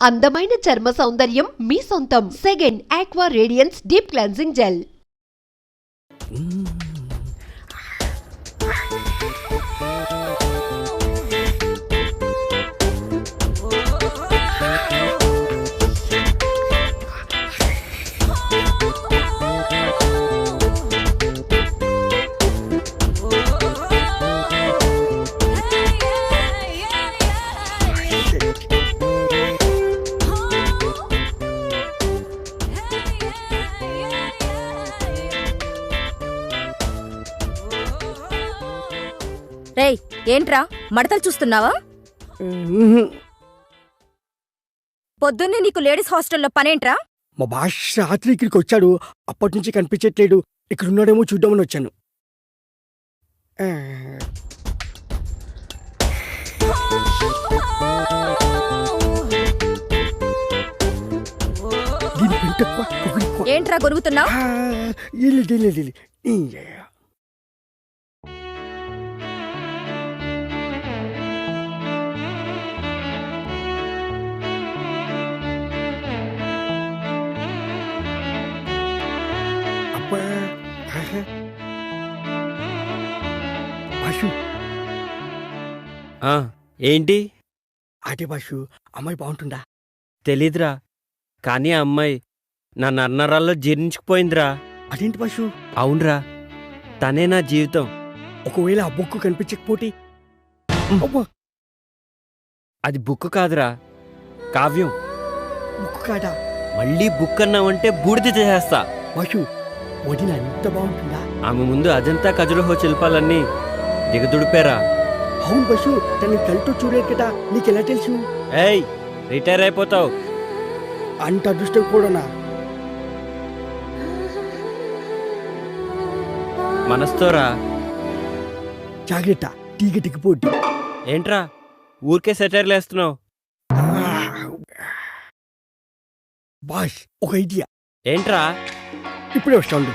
అందమైన చర్మ సౌందర్యం మీ సొంతం. Second aqua radiance deep cleansing gel. రేయ్, ఏంట్రా మడతలు చూస్తున్నావా? పొద్దున్నే నీకు లేడీస్ హాస్టల్లో పనేంట్రా? మా బాష్ రాత్రి ఇక్కడికి వచ్చాడు. అప్పటి నుంచి కనిపించట్లేడు. ఇక్కడ ఉన్నాడేమో చూద్దామని వచ్చాను. ఏంట్రా గొరుగుతున్నావు? ఏంటి? అదే బాషు, అమ్మాయి బాగుంటుందా? తెలీదురా, కానీ ఆ అమ్మాయి నా నన్నరాల్లో జీర్ణించుకుపోయిందిరా. అదేంటి బాషు? అవునరా, తనే నా జీవితం. ఒకవేళ ఆ బుక్ కనిపించకపోతే? అది బుక్ కాదురా, కావ్యం. బుక్ కాదా? మళ్ళీ బుక్ అన్నావంటే బూడిద చేసేస్తా. బాషు, వదిన ఎంత బాగుంటుందా? ఆమె ముందు అజంతా ఖజురహో శిల్పాలన్నీ దిగదుడిపారా. అవును బస్సు, తనని కళ్ళతో చూడలేదు కదా, నీకెలా తెలుసు? ఏయ్, రిటైర్ అయిపోతావు. అంత అదృష్టం కూడానా? మనస్తోరా. జాగ్రత్త, తీగ దిగిపోద్ది. ఏంట్రా ఊరికే సెటైర్లు వేస్తున్నావు? బాష్, ఒక ఐడియా. ఏంట్రా? ఇప్పుడే వస్తాడు.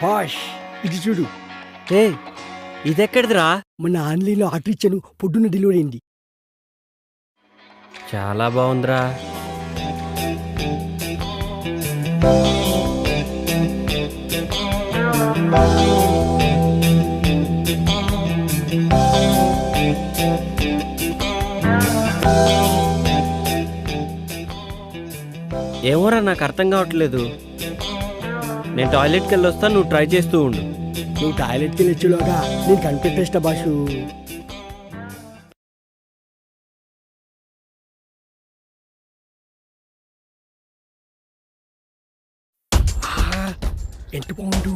బాష్, ఇది చూడు. ఏ, ఇదెక్కడిదిరా? మొన్న ఆన్లైన్లో ఆర్డర్ ఇచ్చాను, పొద్దున్న డెలివరీ అయింది. చాలా బాగుందిరా. ఏమోరా, నాకు అర్థం కావట్లేదు. నేను టాయిలెట్కి వెళ్ళి వస్తా, నువ్వు ట్రై చేస్తూ ఉండు. నువ్వు టాయిలెట్కి వెళ్ళొచ్చులోగా నేను కనిపెట్టేస్తా బాషు. ఎంత బాగుండు.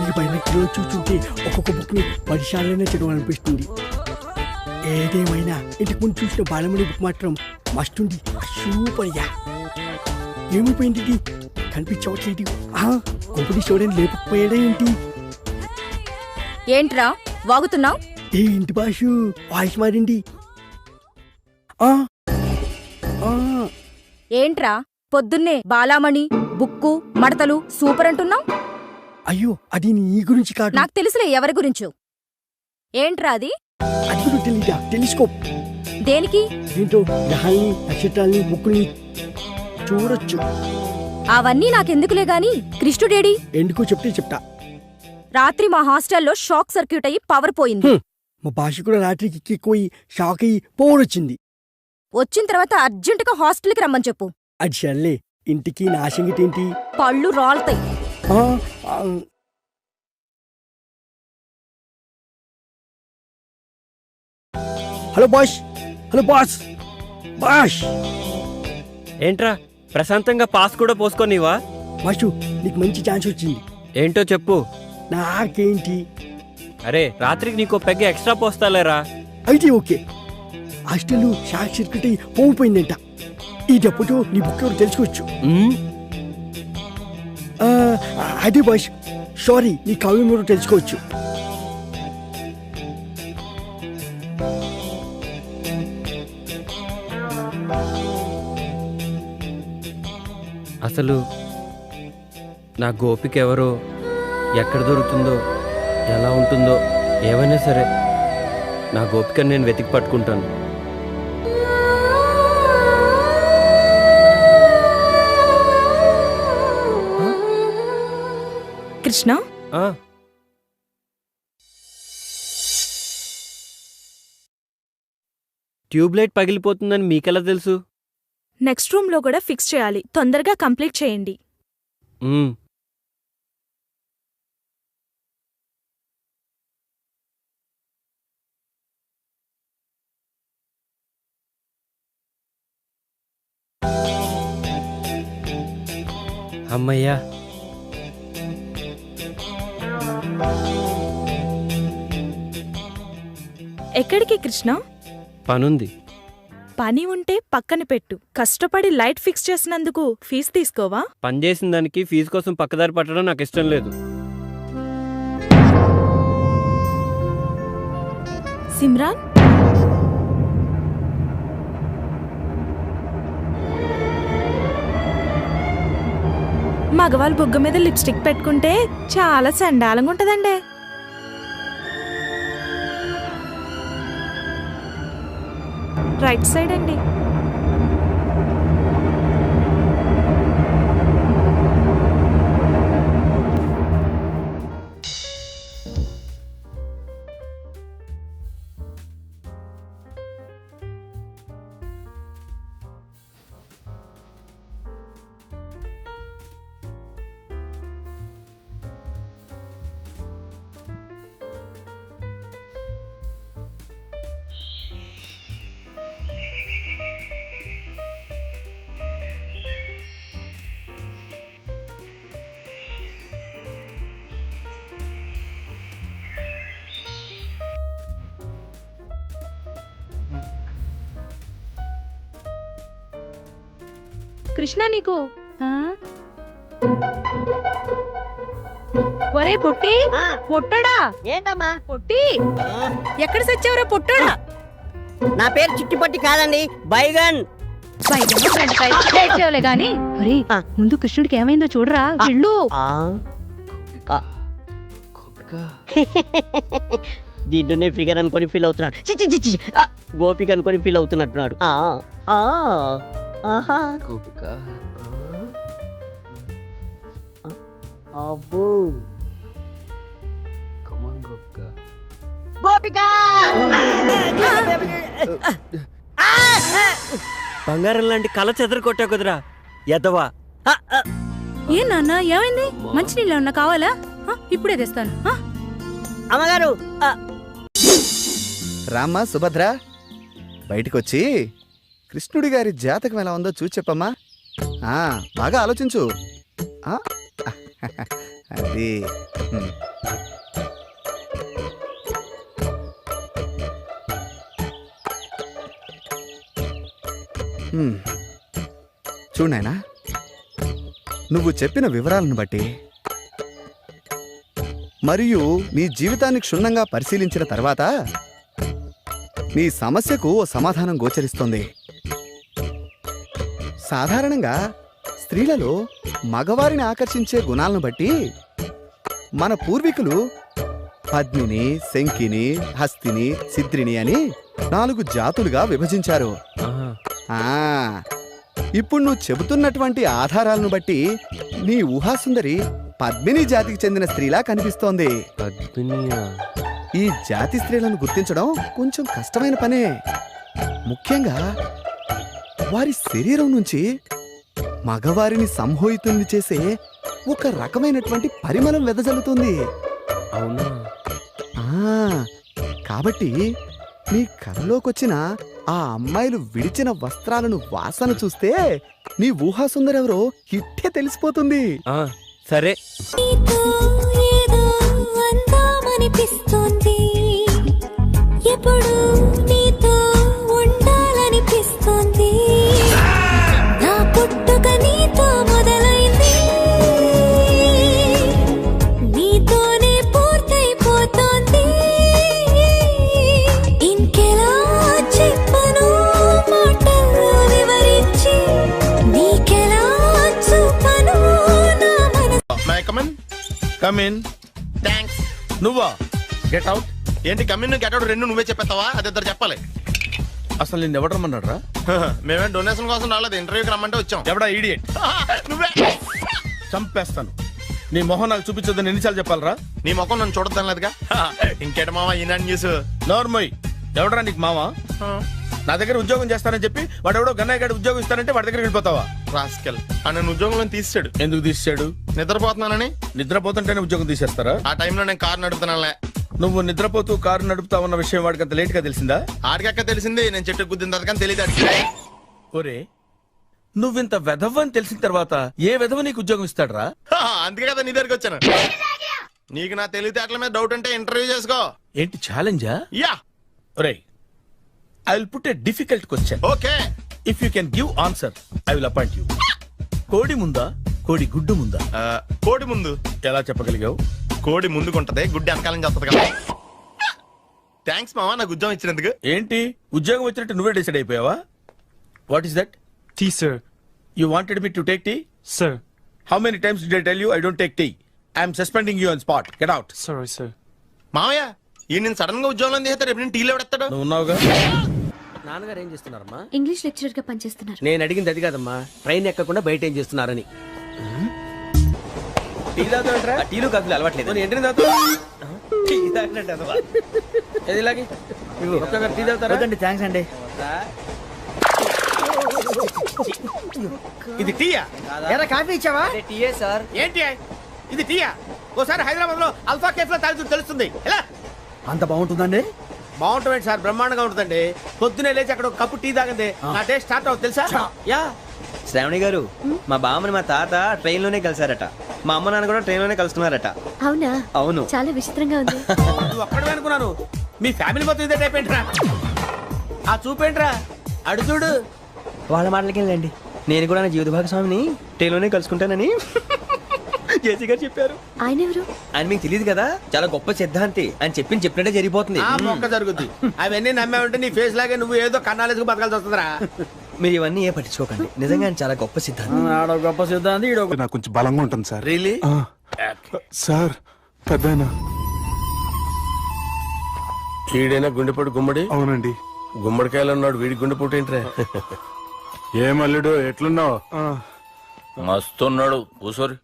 ఈ బైనకిలో చూస్తుంటే ఒక్కొక్క బుక్ని 10 సార్లైనా చదవాలనిపిస్తుంది. ఏదేమైనా ఇంటికి ముందు చూసిన బాలమణి బుక్ మాత్రం మస్తుంది. సూపర్గా. ఏమైపోయింది ఇది? కనిపించవట్లేదు. కొంపటి చూడని లేకపోయాడా ఏంటి? ఏంట్రా వాగుతున్నావు? ఏంటి బాషు, వాయిస్ మారింది. ఏంట్రా పొద్దున్నే బాలామణి బుక్కు మడతలు సూపర్ అంటున్నావు? అయ్యో, అది నీ గురించి కాదు. నాకు తెలుసులే ఎవరి గురించో. ఏంట్రా అది? అది కూడా తెలీదా? టెలిస్కోప్. దేనికి? దీంతో గ్రహాల్ని, నక్షత్రాల్ని, బుక్కుల్ని చూడొచ్చు. అవన్నీ నాకెందుకులే గాని కృష్ణుడేడి? ఎందుకో చెప్తే చెప్తా. రాత్రి మా హాస్టల్లో షాక్ సర్క్యూట్ అయ్యి పవర్ పోయింది. మా భాష కూడా రాత్రికి ఎక్కువయి షాక్ అయ్యి పవర్ వచ్చింది. వచ్చిన తర్వాత అర్జెంటుగా హాస్టల్కి రమ్మని చెప్పు. అది సర్లే, ఇంటికి నా సంగతి ఏంటి? పళ్ళు రాలుతాయి. హలో బాష్, హలో బాస్. బాష్, ఏంట్రా ప్రశాంతంగా పాస్ కూడా పోసుకోనివా? బాషు, నీకు మంచి ఛాన్స్ వచ్చింది. ఏంటో చెప్పు. నాకేంటి? అరే, రాత్రికి నీకో పెగ్గ ఎక్స్ట్రా పోస్తాలేరా. అయితే ఓకే. హాస్టల్లో షాక్ సర్క్యూట్ అయ్యి పోయిపోయిందంట. ఈ డబ్బుతో నీ బుక్ ఎవరు తెలుసుకోవచ్చు. అదే బాష్, సారీ, నీ కావ్యం ఎవరు తెలుసుకోవచ్చు. అసలు నా గోపిక ఎవరో, ఎక్కడ దొరుకుతుందో, ఎలా ఉంటుందో, ఏమైనా సరే నా గోపికను నేను వెతికి పట్టుకుంటాను. కృష్ణ, ఆ, ట్యూబ్లైట్ పగిలిపోతుందని మీకెలా తెలుసు? నెక్స్ట్ రూమ్ లో కూడా ఫిక్స్ చేయాలి. తొందరగా కంప్లీట్ చేయండి. మ్మ్. అమ్మయ్యా, ఎక్కడికి కృష్ణ? పనుంది. పని ఉంటే పక్కన పెట్టు. కష్టపడి లైట్ ఫిక్స్ చేసినందుకు ఫీజు తీసుకోవా? పని చేసిన దానికి ఫీజు కోసం పక్కదారి పట్టడం నాకు ఇష్టం లేదు. సిమ్రాన్, మగవాళ్ళ బొగ్గ మీద లిప్స్టిక్ పెట్టుకుంటే చాలా చండాలంగా ఉంటదండి. రైట్ సైడ్ అండి. కృష్ణ, నీకు ఒరే పొట్టి, పొట్టడా ఏంటమ్మా? పొట్టి, ఎక్కడ సచ్చావురా పొట్టోడా? నా పేరు చిట్టిపట్టి కాదండి, బైగన్. బయటలే గాని ఒరే, ముందు కృష్ణుడికి ఏమైందో చూడరా. వెళ్ళు. దీంట్లోనే ఫిగర్ అనుకొని ఫీల్ అవుతున్నాడు. చిచ్చి చిచ్చి, గోపిక అనుకొని ఫీల్ అవుతున్నట్టున్నాడు. అబ్బో, గోపిక బంగారం లాంటి కళ చెదరు కొట్టా కుదరా ఎదవా. ఏ నాన్న, ఏమైంది? మంచినీళ్ళు ఏమన్నా కావాలా? ఇప్పుడే తెస్తాను. అమ్మగారు. రామ్మా సుభద్ర, బయటకొచ్చి కృష్ణుడి గారి జాతకం ఎలా ఉందో చూసి చెప్పమ్మా. బాగా ఆలోచించు. అది చూడు నాయనా, నువ్వు చెప్పిన వివరాలను బట్టి మరియు నీ జీవితాన్ని క్షుణ్ణంగా పరిశీలించిన తర్వాత నీ సమస్యకు ఓ సమాధానం గోచరిస్తోంది. సాధారణంగా స్త్రీలలో మగవారిని ఆకర్షించే గుణాలను బట్టి మన పూర్వీకులు పద్మిని, శంకిని, హస్తిని, సిద్రిని అని 4 జాతులుగా విభజించారు. ఇప్పుడు నువ్వు చెబుతున్నటువంటి ఆధారాలను బట్టి నీ ఊహాసుందరి పద్మిని జాతికి చెందిన స్త్రీలా కనిపిస్తోంది. ఈ జాతి స్త్రీలను గుర్తించడం కొంచెం కష్టమైన పనే. ముఖ్యంగా వారి శరీరం నుంచి మగవారిని సంమోహితుల్ని చేసే ఒక రకమైనటువంటి పరిమళం వెదజల్లుతుంది. అవునా? కాబట్టి నీ కళ్ళలోకొచ్చిన ఆ అమ్మాయిలు విడిచిన వస్త్రాలను వాసన చూస్తే నీ ఊహాసుందరెవరో ఇట్టే తెలిసిపోతుంది. సరే. ఎప్పుడు నీతో ఉండాలనిపిస్తోంది. నా పుట్టుక నీతో మొదలైంది, నీతోనే పూర్తయిపోతోంది. ఇంకెలా చెప్పను మాటల్లో వివరించి, నీకెలా చూపను నా మనసు. May I come in? Come in. Thanks. నువ్వా? Get out. ఏంటి కమ్యూనిటీ అటౌట్ రెండు నువ్వే చెప్పేస్తావా? అది ఇద్దరు చెప్పాలి. అసలు నేను ఎవరు రమ్మన్నాడు రా? మేమేం డొనేషన్ కోసం రాలేదు, ఇంటర్వ్యూకి రమ్మంటే వచ్చాం. ఎవడా ఈడియట్? నువ్వే. చంపేస్తాను. నీ మొహం నాకు చూపించొద్దని ఎన్నిసార్లు చెప్పాలరా? నీ ముఖం నన్ను చూడద్దనలేదుగా. ఇంకేట మామ ఈనాడు న్యూస్. నోర్మోయ్, ఎవడరా నీకు మావా? నా దగ్గర ఉద్యోగం చేస్తానని చెప్పి వాడు ఎవడో గన్నయ్య గారి ఉద్యోగం ఇస్తానంటే వాడి దగ్గర వెళ్ళిపోతావా? రాస్కెల్ నన్ను ఉద్యోగంలో తీసాడు. ఎందుకు తీసాడు? నిద్రపోతున్నానని. నిద్రపోతుంటేనే ఉద్యోగం తీసేస్తారా? ఆ టైంలో నేను కారు నడుపుతున్నానులే. నువ్వు నిద్రపోతూ కారు నడుపుతావన్న విషయం వాడికి అంత లేట్ గా తెలిసిందా? ఆడికక్క తెలిసింది, నేను చెట్టు గుద్దిన తర్వాత కానీ తెలియదు. ఒరే, నువ్వింత వెధవ్ అని తెలిసిన తర్వాత ఏ వెధవ నీకు ఉద్యోగం ఇస్తాడరా? అందుకే కదా నీ దగ్గరికి వచ్చాను. నీకు నా తెలివితేటల మీద డౌట్ అంటే ఇంటర్వ్యూ చేసుకో. ఏంటి ఛాలెంజా? యా. ఒరే, I will put a difficult question. Okay. If you can give answer I will appoint you. కోడి ముందా, కోడి గుడ్డు ముందా? కోడి ముందు. ఎలా చెప్పగలిగావు? కోడి ముందుకుంటది, గుడ్డి వెనకాలం చేస్తుంది కదా. థ్యాంక్స్ మామా నాకు ఉద్యోగం ఇచ్చినందుకు. ఏంటి ఉద్యోగం వచ్చినట్టు నువ్వే డిసైడ్ అయిపోయావా? What is that? Tea sir. You wanted me to take tea? Sir. How many times did I tell you I don't take tea? I am suspending you on spot. Get out. Sorry, sir. మామయ్య ఈ నేను sudden గా ఉద్యోగంలో తీస్తాడు. రేపు నేను టీలో పెడతాడు. నువ్వు ఉన్నావుగా? నాన్నగారు ఏం చేస్తున్నారమ్మా? ఇంగ్లీష్ లెక్చరర్ గా పనిచేస్తున్నారు. నేను అడిగింది అది కాదమ్మా, ట్రైన్ ఎక్కకుండా బయట ఏం చేస్తున్నారని. టీ తాగుతాంట్రా? టీలు కాఫీలు అలవాట్లేదు. ఎంట్రీ తాగుతా. టీ తాగినట్టు ఏది ఇలాగే ఒక్కగారు టీ తాగుతారా? థ్యాంక్స్ అండి. ఇది టీయా? ఎరా కాఫీ ఇచ్చావా? టీయే సార్. ఏంటి ఇది టీయా? ఓసారి హైదరాబాద్ లో అల్ఫా కేఫ్ లో తాగుతూ తెలుస్తుంది. ఎలా అంత బాగుంటుందండి? బాగుంటుంది సార్, బ్రహ్మాండంగా ఉంటుందండి. పొద్దునే లేచి అక్కడ ఒక కప్పు టీ తాగండి నా డే స్టార్ట్ అవుతుంది తెలుసా? యా. శ్రావణి గారు, మా బామ్మని మా తాత ట్రైన్ లోనే కలిసారట. మా అమ్మ నాన్న కూడా ట్రైన్ లోనే కలుస్తున్నారట. అవునా? అవును. చాలా విచిత్రంగా ఉంది. నువ్వు ఒక్కడే అనుకున్నాను, మీ ఫ్యామిలీ మొత్తం ఇదే టైప్ ఏంట్రా? ఆ చూపేంట్రా, అడు చూడు. వాళ్ళ మాటలకి వెళ్ళండి. నేను కూడా నా జీవిత భాగస్వామిని ట్రైన్ లోనే కలుసుకుంటానని జేసీ గారు చెప్పారు. ఆయన ఎవరు? ఆయన మీకు తెలియదు కదా, చాలా గొప్ప సిద్ధాంతి అని చెప్పినట్టే జరిగిపోతుంది. ఆ మొక్క జరుగుద్ది. అవన్నీ నమ్మావంటే నీ ఫేస్ లాగే నువ్వు ఏదో కన్నాలేసుకు బతకాల్సి వస్తుందిరా. మీరు ఇవన్నీ ఏ పట్టించుకోకండి, నిజంగా ఆయన చాలా గొప్ప సిద్ధాంతి. ఆడో గొప్ప సిద్ధాంతి, ఈడో నాకు కొంచెం బలంగా ఉంటుంది సార్. రియలీ? సార్ పెద్దయినా. ఈడైనా గుండెపోటు గుమ్మడి? అవునండి. గుమ్మడికాయలు ఉన్నాడు, వీడి గుండెపోటు ఏంట్రా? ఏమల్లుడు ఎట్లున్నావు? మస్తున్నాడు కూసోరి.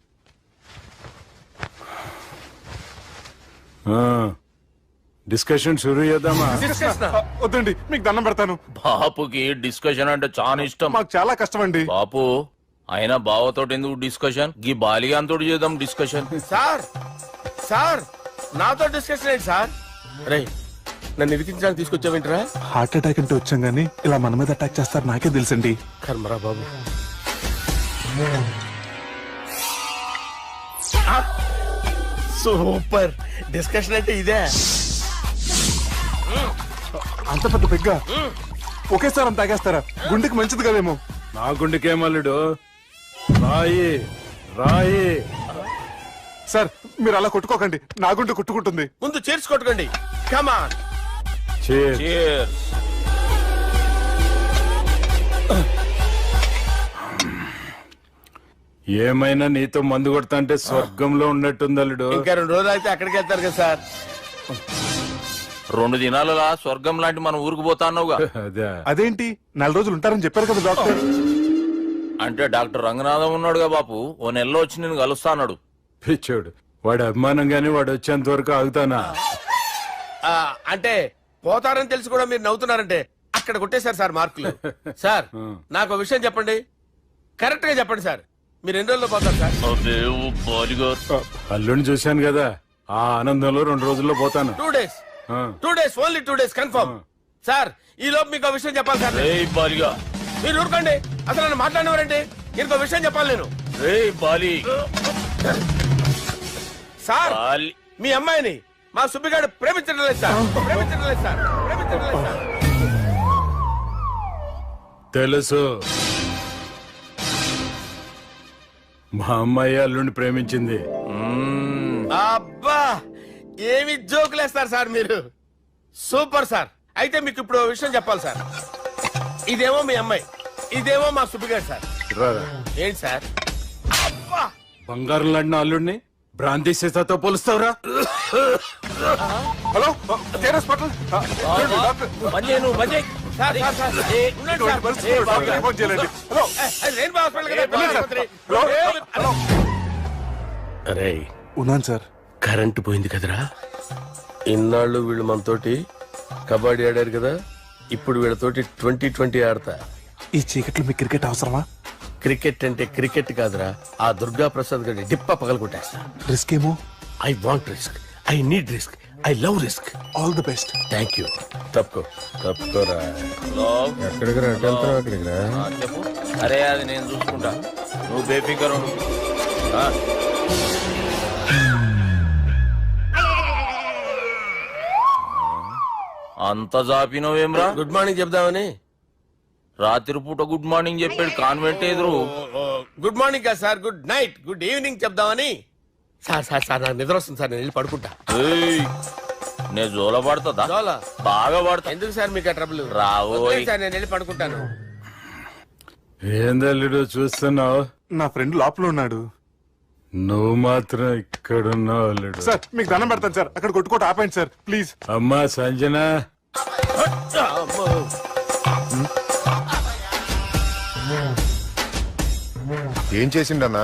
డిస్కషన్ షురూ చేద్దామా? వద్దండి, మీకు దండం పెడతాను. బాపుకి డిస్కషన్ అంటే చాలా ఇష్టం. మాకు చాలా కష్టం అండి. బాపు అయినా బావతోటి ఎందుకు డిస్కషన్? గీ బాలిగాంతో చేద్దాం డిస్కషన్. సార్ సార్ నాతో డిస్కషన్ ఏంటి సార్? రే, నన్ను ఇరికించడానికి తీసుకొచ్చావేంట్రా? హార్ట్ అటాక్ అంటే వచ్చాం గానీ ఇలా మన మీద అటాక్ చేస్తారు నాకే తెలుసండి. కర్మరా బాబు. సూపర్ డిస్కషన్ అంటే ఇదే. అంత పెద్ద పెగ్గ ఒకేసారి అంత తాగేస్తారా? గుండెకి మంచిది కదేమో. నా గుండెకేమల్లుడు రాయి రాయి. సార్ మీరు అలా కొట్టుకోకండి, నా గుండె కొట్టుకుంటుంది. ముందు చేర్చి కొట్టుకోండి. కమాన్. ఏమైనా నీతో మందు కొడతా అంటే స్వర్గంలో ఉన్నట్టుంది అల్లుడు. ఇంకా 2 రోజులు అయితే అక్కడికి వెళ్తారు కదా సార్. 2 దినాలలా స్వర్గం లాంటి మన ఊరికి పోతా అన్నావుగా. అదేంటి 4 రోజులు ఉంటారని చెప్పారు కదా డాక్టర్. అంటే డాక్టర్ రంగనాథం ఉన్నాడుగా బాపు, ఓ నెలలో వచ్చి నేను కలుస్తా అన్నాడు. పిచ్చోడు, వాడు అభిమానం గాని వాడు వచ్చేంత వరకు ఆగుతానా? అంటే పోతారని తెలిసి కూడా మీరు నవ్వుతున్నారంటే అక్కడ కొట్టేశారు సార్ మార్కులు. సార్ నాకు ఒక విషయం చెప్పండి, కరెక్ట్ గా చెప్పండి సార్. మీరు ఎన్ని రోజుల్లో పోతారు సార్? అల్లుడిని చూశాను కదా, ఆ ఆనందంలో 2 రోజుల్లో పోతాను. 2 days. 2 days, only 2 days confirm. Sir ఈ లోపు మీకు విషయం చెప్పాలి సార్. మీరు ఊరుకోండి, అసలు నన్ను మాట్లాడినవారంటే ఇంకో విషయం చెప్పాలి నేను. సార్ మీ అమ్మాయిని మా సుబ్బిగాడు ప్రేమించడం లేదు సార్. ప్రేమించడం లేదు సార్. ప్రేమించడం లేదు సార్. తెలుసు, మా అమ్మాయి అల్లుడిని ప్రేమించింది. అబ్బా ఏమి జోకులేస్తారు సార్ మీరు. Super sir. అయితే మీకు ఇప్పుడు ఓ విషయం చెప్పాలి సార్. ఇదేమో మీ అమ్మాయి, ఇదేమో మా సుబ్బిగాడు సార్. రారా. ఏంటి సార్? అబ్బా బంగారం లాంటిన అల్లుడిని బ్రాందీ సీసాతో పోలుస్తావురా? హలో కేర్ హాస్పిటల్ అరే ఉన్నాను సార్. కరెంటు పోయింది కదరా. ఇన్నాళ్ళు వీళ్ళు మనతోటి కబడ్డీ ఆడారు కదా, ఇప్పుడు వీళ్ళతోటి 2020 ఆడతా. ఈ చీకట్లో మీకు క్రికెట్ అవసరమా? క్రికెట్ అంటే క్రికెట్ కాదురా, ఆ దుర్గా ప్రసాద్ గారి డిప్ప పగలగొట్టేస్తా. రిస్క్ ఏమో. I want risk, I need risk, I love risk. All the best. Thank you. తప్పుకోరా. ఎక్కడికి రా? అక్కడికి రా. చెప్పు. అరే అది నేను చూసుకుంటా, నువ్వు బేఫికర్ ఉండు. అంత జాపినవేమ్రా? గుడ్ మార్నింగ్ చెప్దామని. రాత్రి పూట గుడ్ మార్నింగ్ చెప్పాడు కాన్వెంట్ ఎదురు. గుడ్ మార్నింగ్ కాదు sir, good night, good evening చెప్దామని. సార్ నాకు నిద్ర వస్తుంది సార్, నేను వెళ్ళి పడుకుంటా. నేను జోల పడుతుందా? బాగా పడతా. ఎందుకు సార్ మీకు ఆ ట్రబుల్? రావు సార్, నేను వెళ్ళి పడుకుంటాను. ఏందల్లుడు చూస్తున్నావు? నా ఫ్రెండ్ లోపల ఉన్నాడు, నువ్వు మాత్రం ఇక్కడున్నావు అల్లుడు. సార్ మీకు దండం పెడతాను సార్, అక్కడ కొట్టుకోట ఆపండి సార్ ప్లీజ్. అమ్మా సంజన, ఏం చేసిండన్నా?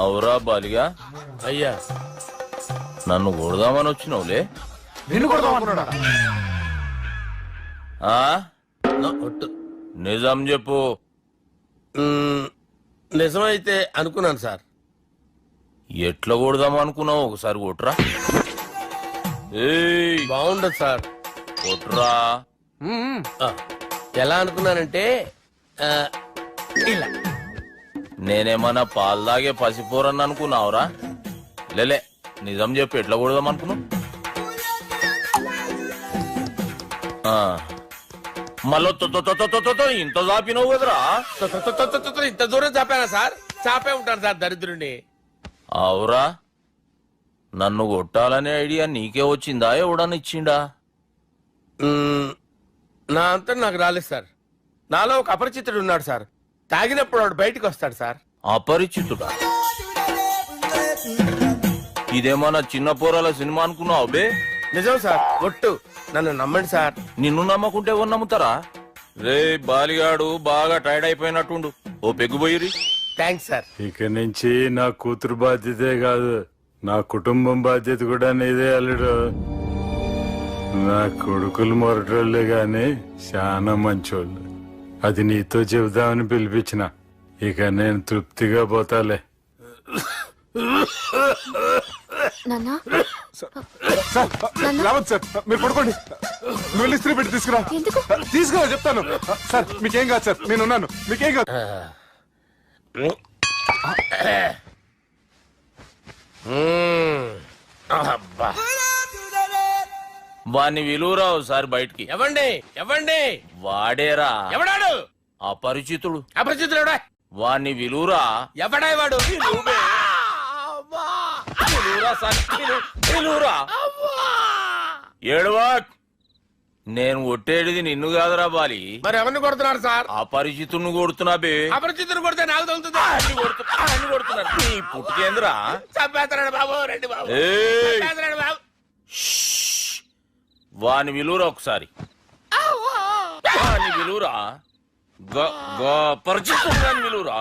అవురా బాలిగా, అయ్యా నన్ను కొడదామని వచ్చినావులే. నిన్ను కొడదామనుకున్నాడా? నిజం చెప్పు. నిజమైతే అనుకున్నాను సార్. ఎట్లా కొడదాం అనుకున్నావు? ఒకసారి కొట్రా. బాగుండదు సార్. కొట్రా. ఎలా అనుకున్నానంటే ఇలా. నేనేమన్నా పాలు తాగే పసిపోరని అనుకున్నావురా? లేలే, నిజం చెప్పు, ఎట్లా కొడదాం అనుకున్నావు? మళ్ళీ ఇంత చాపినావు కదరా? ఇంత దూరం చాపానా సార్? చాపే ఉంటాను సార్ దరిద్రుడిని. అవురా, నన్ను కొట్టాలనే ఐడియా నీకే వచ్చిందా? ఎవడని ఇచ్చిండా? నా అంతా నాకు రాలేదు సార్. నాలో ఒక అపరిచితుడు ఉన్నాడు సార్. తాగినప్పుడు వాడు బయటకు వస్తాడు సార్. అపరిచితుడా? ఇదేమన్నా చిన్న పోరాల సినిమా అనుకున్నావు బే? నిజం సార్, ఒట్టు, నన్ను నమ్మండి సార్. నిన్ను నమ్మకుంటే ఎవరు నమ్ముతారా? రే బాలిగాడు బాగా టైర్డ్ అయిపోయినట్టుండు, ఓ పెగ్గుపోయిరి. Thanks sir. ఇక నుంచి నా కూతురు బాధ్యతే కాదు, నా కుటుంబం బాధ్యత కూడా నీదే అల్లుడు. నా కొడుకులు మొరటోళ్ళే గాని చాలా మంచోళ్ళు. అది నీతో చెబుదామని పిలిపించిన. ఇక నేను తృప్తిగా పోతాలే. రావద్దు సార్, మీరు పడుకోండి. నువ్వు ఇస్త్రీ పెట్టి తీసుకురా. తీసుకురా చెప్తాను సార్. మీకేం కాదు సార్, నేనున్నాను, మీకేం కాదు. వాణ్ణి విలువరా ఒకసారి బయటికి. ఎవండి ఎవండి? వాడేరా. ఎవడాడు? అపరిచితుడు. అపరిచితుడు ఎవడా? వాణ్ణి విలువరా. ఎవడా వాడు? ఏడవా. నేను కొట్టేడిది నిన్ను కాదురా బాలి. మరి ఎవరిని కొడుతున్నారు సార్? అపరిచితుడిని కొడుతున్నా బే. అపరిచితుడు కొడితే నాకు తగులుతుంది. కొడుతున్నారు నీ పుట్టుకేంద్రా. చంపేస్తున్నాడు బాబు, రండి బాబు. బాబు. వాని విలువరా ఒకసారి. వాని విలువరా. పరిచితుడు విలువరా.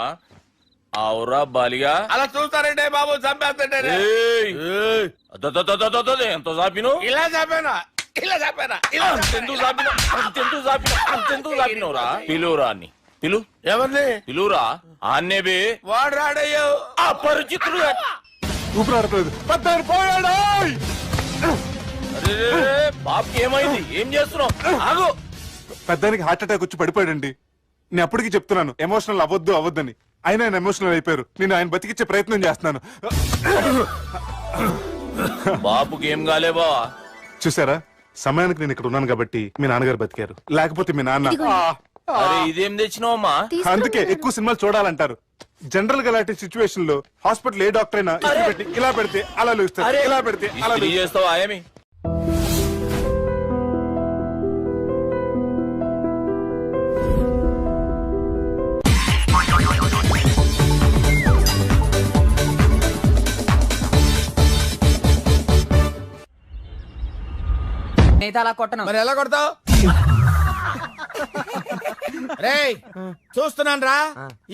అవురా బాలిగా. అలా చూస్తారంటే బాబు, చంపేస్తాడే. ఎంత చాపిను? ఇలా చాపానా? ఇలా చాపానా? అంతెందుకు చాపినవురా? పిలువురా అన్ని. పిలు. ఎవరిని పిలువురా? ఆన్నే బే. వాడు రాడయ్యో. అపరిచితుడు. ఊపిరాడట్లేదు. బాబుకి ఏమైంది? ఏం చేస్తున్నావు? ఆగు. పెద్దానికి హార్ట్ అటాక్ వచ్చి పడిపోయాడండి. నేను అప్పటికి చెప్తున్నాను ఎమోషనల్ అవ్వద్దని. ఆయన ఎమోషనల్ అయిపోయారు. నేను ఆయన బతికిచ్చే ప్రయత్నం చేస్తున్నాను. బాబుకి ఏం కాలే బావా? చూసారా, సమయానికి నేను ఇక్కడ ఉన్నాను కాబట్టి మీ నాన్నగారు బతికారు. లేకపోతే మీ నాన్న. అరే ఇదేం తెచ్చినావమ్మా? అందుకే ఎక్కువ సినిమాలు చూడాలంటారు. జనరల్ గా అలాంటి సిచ్యువేషన్ లో హాస్పిటల్ ఏ డాక్టర్ అయినా ఇలా పెడితే అలా లూస్తారు, ఇలా పెడితే అలా చేస్తావా ఏమి? నేనైతే అలా కొట్టను. మరి ఎలా కొడతావు? రేయ్ చూస్తున్నాను రా,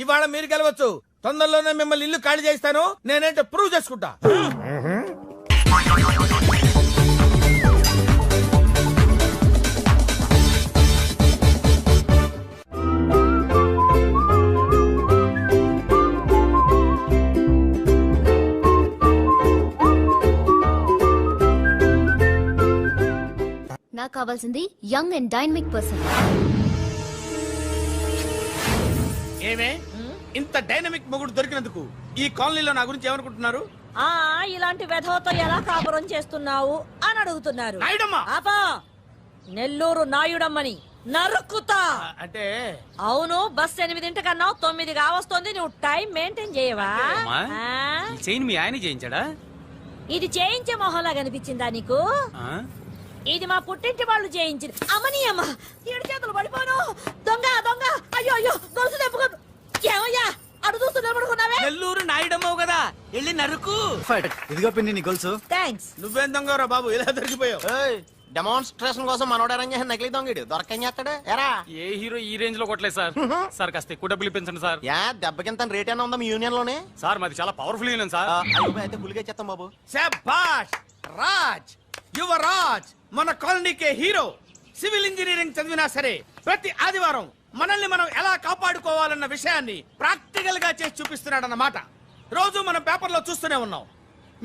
ఇవాళ మీరు గెలవచ్చు. తొందరలోనే మిమ్మల్ని ఇల్లు ఖాళీ చేస్తాను. నేనేంటో ప్రూవ్ చేసుకుంటా. నాకు కావాల్సింది యంగ్ అండ్ డైనమిక్ పర్సన్. ఏమే ఇంత డైనమిక్ మొగుడు దొరికినందుకు ఈ కాలనీలో నా గురించి ఏమనుకుంటున్నారు? ఇలాంటి వెధవతో ఎలా కాపురం చేస్తున్నావు అని అడుగుతున్నారు. ఆపా, నెల్లూరు నాయుడమ్మని నరుక్కుతా. అంటే అవును, బస్ 8 కన్నా 9 కావస్తోంది. నువ్వు టైం మెయింటైన్ చేయవా? చైన్ మీ ఆయన చేయించాడా? ఇది చేయించే మొహంలా కనిపించిందా నీకు? ఇది మా పుట్టింటి వాళ్ళు చేయించింది. అమ్మని అమ్మ, 7 చేతులు పడిపోను. దొంగ దొంగ, అయ్యో అయ్యో, గొలుసు తెప్పుకోదు. ఏమయ్యా అడు చూస్తున్నా పడుకున్నావే? నెల్లూరు నాయుడమ్మవు కదా, వెళ్ళి నరుకు. ఇదిగో పిన్ని నీ గొలుసు. థ్యాంక్స్. నువ్వేం దొంగరా బాబు, ఇలా దొరికిపోయావు? డెమాన్స్ట్రేషన్ కోసం మనోడు అరేంజ్ చేసిన నకిలీ దొంగడు దొరకని చేస్తాడు. ఎరా ఏ హీరో ఈ రేంజ్ లో కొట్టలేదు సార్. సార్ కాస్త ఎక్కువ డబ్బులు ఇప్పించండి సార్. యా దెబ్బకింత రేట్ అయినా ఉందా మీ యూనియన్ లోనే? సార్ మాది చాలా పవర్ఫుల్ యూనియన్ సార్. అయితే గులిగా చేస్తాం బాబు. శభాష్ రాజ్, యువరాజ్, మన కాలనీకే హీరో. సివిల్ ఇంజనీరింగ్ చదివినా సరే ప్రతి ఆదివారం మనల్ని మనం ఎలా కాపాడుకోవాలన్న విషయాన్ని ప్రాక్టికల్ గా చేసి చూపిస్తున్నాడన్నమాట. రోజు మనం పేపర్లో చూస్తూనే ఉన్నాం.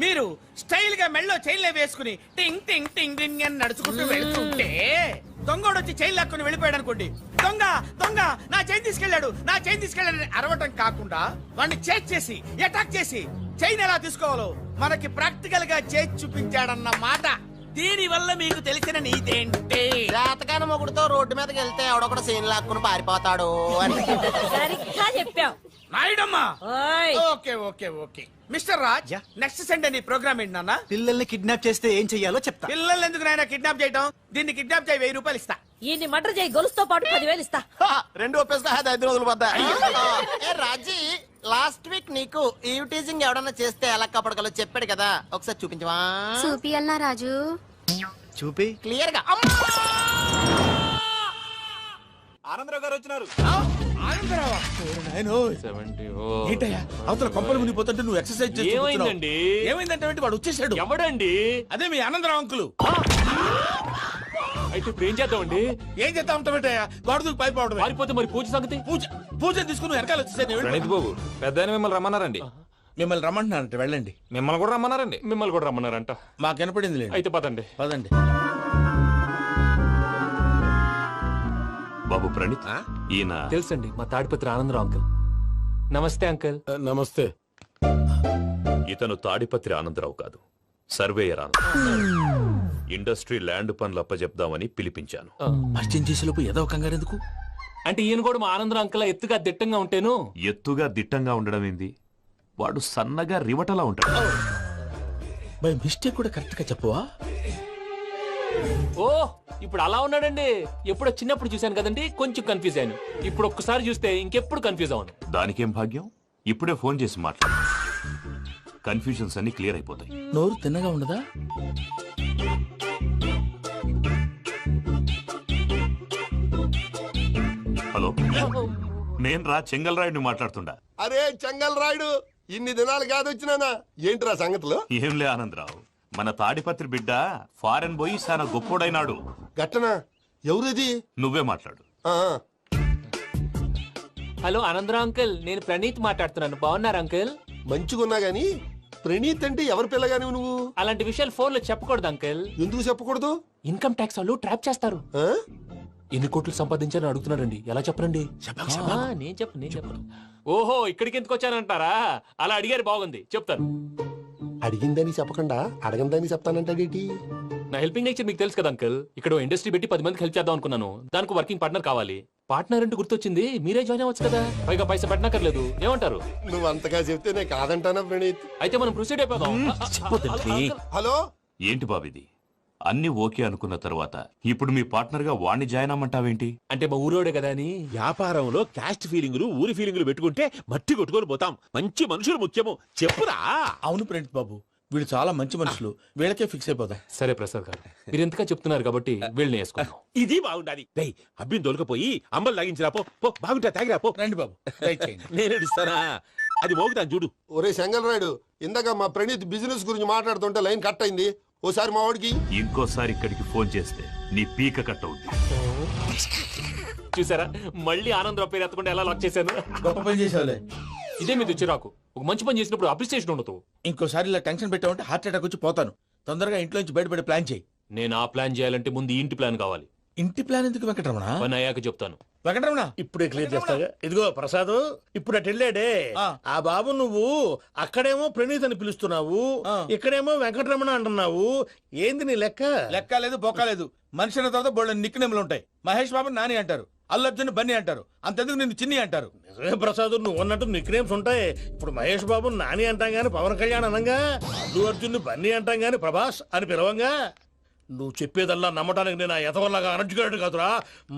మీరు స్టైల్ గా మెళ్ళో చైన్లే వేసుకుని టింగ్ టింగ్ టింగ్ టింగ్ అని నడుచుకుంటూ వెళ్తుంటే దొంగోడు వచ్చి చైన్ లాక్కుని వెళ్ళిపోయాడు అనుకోండి. దొంగ దొంగ నా చైన్ తీసుకెళ్లాడు, నా చైన్ తీసుకెళ్లాడని అరవటం కాకుండా వాడిని చేజ్ చేసి అటాక్ చేసి చైన్ ఎలా తీసుకోవాలో మనకి ప్రాక్టికల్ గా చేసి చూపించాడన్న మాట. దీని వల్ల మీకు తెలిసిన నీతేంటి? జాతకాన మొగుడుతో రోడ్డు మీదకి వెళ్తే ఎవడొకడు సీన్ లాక్కుని పారిపోతాడు అని. సరిగ్గా చెప్పావు నాయుడమ్మా. Okay okay okay mister Raj, next Sunday నీ ప్రోగ్రామ్ ఏంటి నాన్న? పిల్లల్ని కిడ్నాప్ చేస్తే ఏం చెయ్యాలో చెప్తా. పిల్లల్ని ఎందుకు నాయన కిడ్నాప్ చేయటం? దీన్ని కిడ్నాప్ చేయి, 1000 రూపాయలు ఇస్తా. ఈయన్ని మర్డర్ చేయి, గొలుసుతో పాటు 10,000 ఇస్తా. రెండు ఒప్పేస్తా, 5 రోజులు పోతా. రాజీ, లాస్ట్ వీక్ నీకు ఈ టీజింగ్ ఎవడన్నా చేస్తే ఎలా కాపాడగలో చెప్పాడు కదా, ఒకసారి చూపించవా? చూపియల్నా రాజు? చూపి క్లియర్ గా. ఆనందరావు గారు వచ్చినారు. ఏంటయ్యా అవతల కొంపలు మునిగిపోతుంటే నువ్వు ఎక్సర్సైజ్ చేస్తున్నావు? ఏమైందంటే వాడు వచ్చేసాడు. ఎవడండి? అదే మీ ఆనందరావు అంకులు. అయితే ఇప్పుడు ఏం చేద్దామండి? ఏం చేస్తా ఉంటావేటయ్యా, గొడవకు పైపోవడం. పారిపోతే మరి పూజ సంగతి? పూజ తీసుకుని వెనకాల వచ్చేసాడు. బాబు పెద్ద మిమ్మల్ని రమ్మన్నారండి. మిమ్మల్ని రమ్మంటున్నారంట, వెళ్ళండి. మిమ్మల్ని కూడా రమ్మన్నారండి. మిమ్మల్ని కూడా రమ్మన్నారంట. మాకు వినపడింది. అయితే పదండి. పదండి. బాబు ప్రణీత్, ఈయన తెలుసండి, మా తాడిపత్రి ఆనందరావు అంకుల్. నమస్తే అంకుల్. నమస్తే. ఇతను తాడిపత్రి ఆనందరావు కాదు, సర్వేయర్ ఆనందరావు. ఇండస్ట్రీ ల్యాండ్ పనులు అప్పచెప్దామని పిలిపించాను. పరిచయం చేసేలోపు ఏదో కంగారు ఎందుకు? అంటే ఈయన కూడా మా ఆనందరావు అంకుల్ ఎత్తుగా దిట్టంగా ఉంటాను. ఎత్తుగా దిట్టంగా ఉండడం ఏంది, వాడు సన్నగా రివటలా ఉంటాడు. బై మిస్టేక్ కూడా కరెక్ట్ గా చెప్పవా? ఓ ఇప్పుడు అలా ఉన్నాడండి. ఎప్పుడో చిన్నప్పుడు చూశాను కదండి, కొంచెం కన్ఫ్యూజ్ అయ్యాను. ఇప్పుడు ఒక్కసారి చూస్తే ఇంకెప్పుడు కన్ఫ్యూజ్ అవ్వను. దానికేం భాగ్యం, ఇప్పుడే ఫోన్ చేసి మాట్లాడు. కన్ఫ్యూజన్స్ అన్ని క్లియర్ అయిపోతాయి. నోరు తిన్నగా ఉండదా? హలో, నేను రా చెంగల్ రాయుడిని మాట్లాడుతుండా. అరే చెంగల్ రాయుడు, ఇన్ని దినాలు కాదు వచ్చినానా? ఏంట్రా సంగతులు? ఏంలే ఆనందరావు, మన తాడిపత్రి బిడ్డ ఫారెన్ పోయి చాలా గొప్పోడైనాడు. గట్టనా? ఎవరిది? నువ్వే మాట్లాడు. హలో ఆనందరావు అంకుల్, నేను ప్రణీత్ మాట్లాడుతున్నాను. బాగున్నారు అంకుల్? మంచిగున్నా గాని ప్రణీత్ అంటే ఎవరి పిల్లగాని నువ్వు? అలాంటి విషయాలు ఫోన్ లో చెప్పకూడదు అంకుల్. ఎందుకు చెప్పకూడదు? ఇన్కమ్ ట్యాక్స్ వాళ్ళు ట్రాప్ చేస్తారు. ఎన్ని కోట్లు సంపాదించాలని అడుగుతున్నారండి, ఎలా చెప్పరండి? నేను చెప్పను. ఓహో, ఇక్కడికి ఎందుకు వచ్చానంటారా? అలా అడిగారు, బాగుంది, చెప్తాను. అడిగిందని చెప్పకుండా అడగందని చెప్తానంటాడేటి? నా హెల్పింగ్ నేచర్ మీకు తెలుసు కదా అంకుల్. ఇక్కడ ఇండస్ట్రీ పెట్టి 10 మందికి హెల్ప్ చేద్దాం అనుకున్నాను. దానికి వర్కింగ్ పార్ట్నర్ కావాలి. పార్ట్నర్ అంటే గుర్తొచ్చింది, మీరే జాయిన్ అవ్వచ్చు కదా, పైగా పైసా పెట్టనక్కర్లేదు. ఏమంటారు? నువ్వు అంతగా చెప్తే నేను కాదంటానా ప్రణీత్? అయితే మనం ప్రొసీడ్ అయిపోదాం. హలో, ఏంటి బాబిది, అన్ని ఓకే అనుకున్న తర్వాత ఇప్పుడు మీ పార్ట్నర్ గా వాణ్ణి జాయిన్ అమ్మంటావేంటి? అంటే మా ఊరోడే కదా అని. వ్యాపారంలో క్యాస్ట్ ఫీలింగులు, ఊరి ఫీలింగులు పెట్టుకుంటే మట్టి కొట్టుకొని పోతాం. మంచి మనుషులు ముఖ్యము, చెప్పురా. అవును ప్రణీత్ బాబు, వీళ్ళు చాలా మంచి మనుషులు, వీళ్ళకే ఫిక్స్ అయిపోదాం. సరే ప్రసాద్ గారు, మీరు ఎంతగా చెప్తున్నారు కాబట్టి వీళ్ళని వేసుకుందాం. ఇది బాగుండాలి. డై అబ్బిని దొలకపోయి అమ్మలు లాగించిరా పో. పో బాగుంటా తాగిరా పో. రండి బాబు, దయచేయండి. నేను ఇస్తానా? అది మోగుతాను చూడు. ఒరే సెంగల్ రాయుడు, ఇందాక మా ప్రణీత్ బిజినెస్ గురించి మాట్లాడుతుంటే లైన్ కట్ అయింది. ఓసారి మా వాడికి ఇంకోసారి ఇక్కడికి ఫోన్ చేస్తే నీ పీక కట్ అవుద్ది. చూసారా, మళ్ళీ ఆనందరావు పేరు ఎత్తకుండా ఎలా లాక్ చేశాను. గొప్ప పని చేసేవాళ్ళే. ఇదే మీద చిరాకు. ఒక మంచి పని చేసినప్పుడు అప్రిసియేషన్ ఉండదు. ఇంకోసారి ఇలా టెన్షన్ పెట్టామంటే హార్ట్ అటాక్ వచ్చి పోతాను. తొందరగా ఇంట్లో నుంచి బయటపడే ప్లాన్ చేయి. నేను ఆ ప్లాన్ చేయాలంటే ముందు ఈ ఇంటి ప్లాన్ కావాలి. ఇంటి ప్లాన్ ఎందుకు వెంకటరమణ? పని అయ్యాక చెప్తాను. వెంకటరమణ ఇప్పుడే క్లియర్ చేస్తాగా. ఇదిగో ప్రసాద్, ఇప్పుడు అటు వెళ్ళాడే ఆ బాబు, నువ్వు అక్కడేమో ప్రణీత్ అని పిలుస్తున్నావు, ఇక్కడేమో వెంకటరమణ అంటున్నావు. ఏంది నీ లెక్క? లెక్క లేదు, బొక్క లేదు. మనిషి అన్న తర్వాత బోళ్ళ నిక్నెములు ఉంటాయి. మహేష్ బాబు నాని అంటారు, అల్లు అర్జున్ బన్నీ అంటారు, అంతెందుకు నిన్ను చిన్ని అంటారు. నిజమే ప్రసాద్, నువ్వు అన్నట్టు నిక్ నేమ్స్ ఉంటాయి. ఇప్పుడు మహేష్ బాబు నాని అంటాం గాని పవన్ కళ్యాణ్ అనంగా, అల్లు అర్జున్ బన్నీ అంటాం గాని ప్రభాస్ అని పిలవంగా. నువ్వు చెప్పేదల్లా నమ్మటానికి నేను ఎతవల్లాగా అనర్జుకేటెడ్ కాదురా.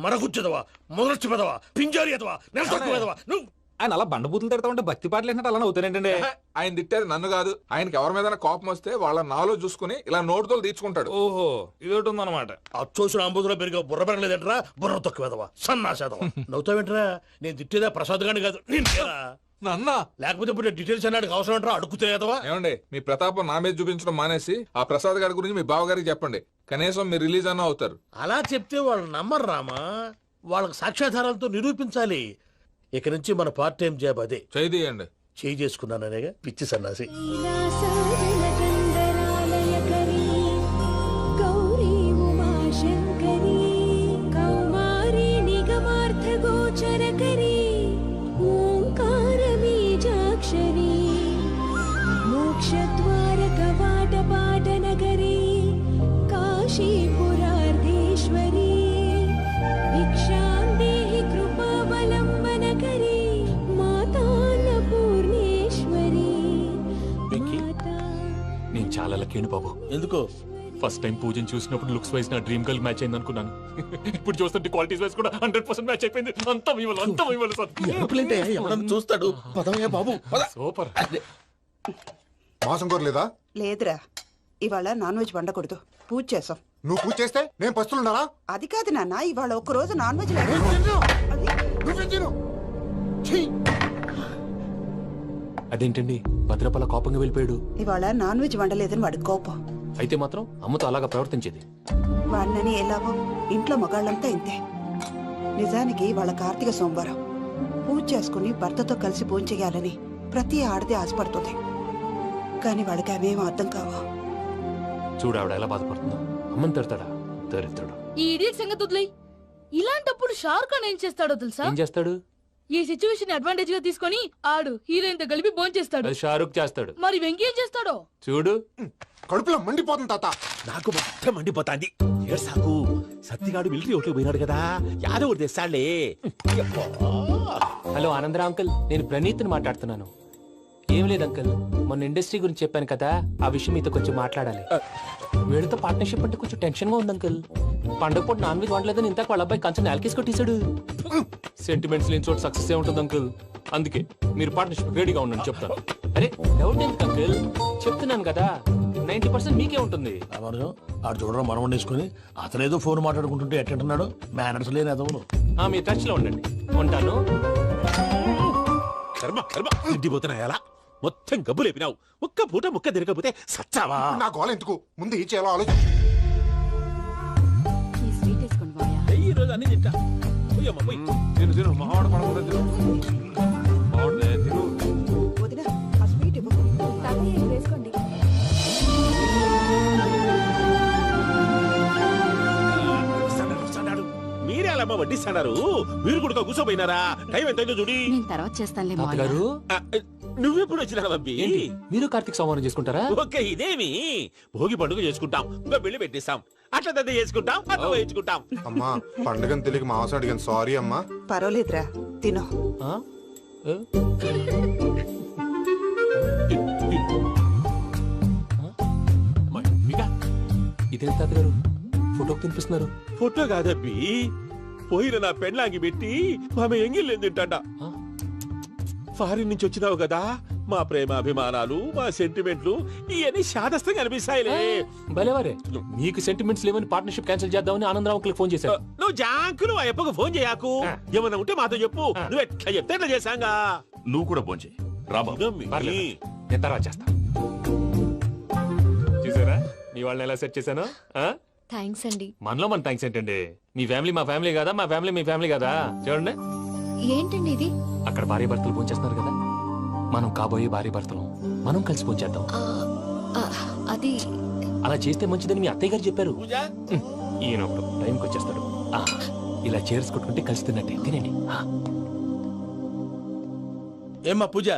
మరగుచ్చదవా, మొదలచ్చి పెదవా, పింజారి ఎదవా, నెలసొక్కు పెదవా. నువ్వు ఆయన అలా బండబూతులు తిడతా ఉంటే భక్తి పాటలు ఏంటంటే అలా అవుతానేంటండి. ఆయన తిట్టేది నన్ను కాదు, ఆయనకి ఎవరి మీద కోపం వస్తే వాళ్ళ నాలో చూసుకుని ఇలా నోటుతో తీర్చుకుంటాడు. ఓహో, ఇదొకటి ఉందన్నమాట. అచ్చోసిన అంబుధులో పెరిగే బుర్ర పెరగలేదంటరా, బుర్ర తొక్కు వెదవా, సన్నాసేదవా. నవ్వుతావేంట్రా? నేను తిట్టేదా ప్రసాద్ గాని కాదు, నన్నా. లేకపోతే ఇప్పుడు డీటెయిల్స్ అన్నాడు అవసరం అంటారా? అడుగుతాయేదవా. ఏమండి, మీ ప్రతాపం నా మీద చూపించడం మానేసి ఆ ప్రసాద్ గారి గురించి మీ బావగారికి చెప్పండి. కనీసం మీరు రిలీజ్ అన్న అవుతారు. అలా చెప్తే వాళ్ళు నమ్మరు రామా. వాళ్ళకి సాక్ష్యాధారాలతో నిరూపించాలి. ఇక నుంచి మన పార్ట్ టైం జాబ్ అదే. చేయండి. చేయి చేసుకున్నాననేగా పిచ్చి సన్నాసి. నేను చాలా లక్కీని బాబు. ఎందుకో? ఫస్ట్ టైం పూజను చూసినప్పుడు లుక్స్ వైజ్ నా డ్రీమ్ గర్ల్ మ్యాచ్ అయింది అనుకున్నాను. ఇప్పుడు చూస్తుంటే క్వాలిటీస్ వైజ్ కూడా 100% మ్యాచ్ అయిపోయింది. అంతా ఇవ్వాలి సార్. చూస్తాడు. పదవయ్యా బాబు, సూపర్. మాసం కోరలేదా? లేదురా, ఇవాళ నాన్ వెజ్ వండకూడదు. పూజ చేసాం. నువ్వు పూజ చేస్తే నేను పస్తులున్నారా? అది కాదు నాన్న, ఇవాళ ఒక్కరోజు నాన్ వెజ్ అదేంటండి భద్రపల కోపంగా వెళ్ళిపోయాడు? ఇవాళ నాన్ వెజ్ వండలేదని వాడి కోపం. అయితే మాత్రం అమ్మతో అలాగా ప్రవర్తించేది. వాడినని ఎలాగో ఇంట్లో మగాళ్ళంతా ఇంతే. నిజానికి వాళ్ళ కార్తీక సోమవారం పూజ చేసుకుని భర్తతో కలిసి పూజ చేయాలని ప్రతి ఆడది ఆశపడుతుంది. కానీ వాడికి అవేం అర్థం కావా. చూడు ఆవిడ ఎలా బాధపడుతుందో. అమ్మని తిడతాడా దరిద్రుడు. ఈ ఇడియట్ సంగతి వదిలేయ్. ఇలాంటప్పుడు షారుఖ్ ఖాన్ ఏం చేస్తాడో తెలుసా? ఏం చేస్తాడు? ఈ సిచ్యువేషన్ అడ్వాంటేజ్ గా తీసుకొని ఆడు హీరోయిన్ తో కలిపి బోన్ చేస్తాడు. అది షారుఖ్ చేస్తాడు. మరి వెంకీ ఏం చేస్తాడో చూడు. కడుపులో మండిపోతుంది తాత. నాకు మొత్తం మండిపోతాంది. సాకు సత్తిగాడు మిలిటరీ ఓట్లు పోయినాడు కదా, యాదవ్ తెస్తాడులే. హలో ఆనందరా అంకుల్, నేను ప్రణీత్ని మాట్లాడుతున్నాను. ఏం లేదు అంకుల్, మొన్న ఇండస్ట్రీ గురించి చెప్పాను కదా, ఆ విషయం మీతో కొంచెం మాట్లాడాలి. వీడితో పార్ట్నర్షిప్ అంటే కొంచెం టెన్షన్ గా ఉంది అంకుల్. పండుగ పూట నాన్ వెజ్ వండలేదని ఇంతకు వాళ్ళ అబ్బాయి కంచెం నేలకేసి కొట్టేశాడు. సెంటిమెంట్స్ లేని చోట సక్సెస్ ఏ ఉంటుంది అంకుల్. అందుకే మీరు పార్ట్నర్షిప్ రెడీగా ఉండండి చెప్తాను. అరే డౌట్ ఎందుకు అంకుల్, చెప్తున్నాను కదా 90% మీకే ఉంటుంది. ఆడు చూడడం మనం వండేసుకుని అతనేదో ఫోన్ మాట్లాడుకుంటుంటే ఎట్టంటున్నాడు. మేనర్స్ లేని అదవును. మీరు టచ్ లో ఉండండి. ఉంటాను. కర్మ కర్మ తిండిపోతున్నాయా? మొత్తం గబ్బు లేపినావు. ఒక్క పూట ముక్క తిరగకపోతే సచ్చావా? నా గోల ఎందుకు, ముందు ఈ చేయాలో ఆలోచించు. ఈ రోజు అన్ని తింటా. వదినా, ఆ స్వీట్ ఇవ్వు. వేసుకోండి. మీరే అలా వడ్డిస్తున్నారు. మీరు కూడా కూర్చోపోయినారా? టైం ఎంతైందో చూడి. తర్వాత చేస్తానులే తాతగారు. నువ్వెప్పుడు వచ్చినా అబ్బి? మీరు కార్తీక్ సంహారం చేసుకుంటారా? ఓకే, ఇదేమి భోగి పండుగ చేసుకుంటాం, ఇంకా పెళ్లి పెట్టిస్తాం, అట్లా దద్ద చేసుకుంటాం, అట్లా వేయించుకుంటాం. అమ్మా పండుగని తెలియక మాసం అడిగాను, సారీ అమ్మా. పర్వాలేదురా, తినో. ఇదే తాతగారు ఫోటోకి తినిపిస్తున్నారు. ఫోటో కాదబ్బి, పోయిన నా పెళ్ళాంగి పెట్టి ఆమె ఎంగిల్లేం తింటాడ. ఫారిన్ నుంచి వచ్చినావు కదా, మా ప్రేమ అభిమానాలు మా సెంటిమెంట్లు ఇవన్నీ శాదస్తంగా అనిపిస్తాయిలే. భలేవారే, మీకు సెంటిమెంట్స్ లేవని పార్ట్నర్షిప్ క్యాన్సిల్ చేద్దామని ఆనందరావు అంకుల్ ఫోన్ చేశారు. నువ్వు జాంకు నువ్వు అయ్యప్పకు ఫోన్ చేయకు. ఏమన్నా ఉంటే మాతో చెప్పు. నువ్వు ఎట్లా చెప్తే ఎట్లా చేశాంగా. నువ్వు కూడా ఫోన్ చేయి రాబా. నేను తర్వాత చేస్తా. చూసారా మీ వాళ్ళని ఎలా సెట్ చేశాను? థ్యాంక్స్ అండి. మనలో మన థ్యాంక్స్ ఏంటండి? మీ ఫ్యామిలీ మా ఫ్యామిలీ కదా, మా ఫ్యామిలీ మీ ఫ్యామిలీ కదా. చూడండి, ఏంటండి ఇది? అక్కడ భార్య భర్తలు ఫోన్ చేస్తున్నారు కదా, మనం కాబోయే భార్య భర్తలు మనం కలిసి ఫోన్ చేద్దాం. అది అలా చేస్తే మంచిదని మీ అత్తయ్య గారు చెప్పారు. ఈయన ఒకడు టైంకి వచ్చేస్తాడు. ఇలా చేర్స్ కొట్టుకుంటే కలిసి తిన్నట్టే. తినండి. ఏమ్మా పూజ,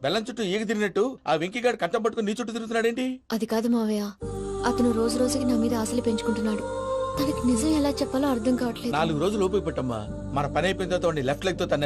బెల్లం చుట్టూ ఈగ తిరిగినట్టు ఆ వెంకీగాడు కంటం పట్టుకుని నీ చుట్టూ తిరుగుతున్నాడేంటి? అది కాదు మావయ్య, అతను రోజు రోజుకి నా మీద ఆశలు పెంచుకుంటున్నాడు. తనకి నిజం ఎలా చెప్పాలో అర్థం కావట్లేదు. 4 రోజులు ఓపిక పట్టమ్మా. మన పని అయిపోయిన తర్వాత లెఫ్ట్ లెగ్ తో తన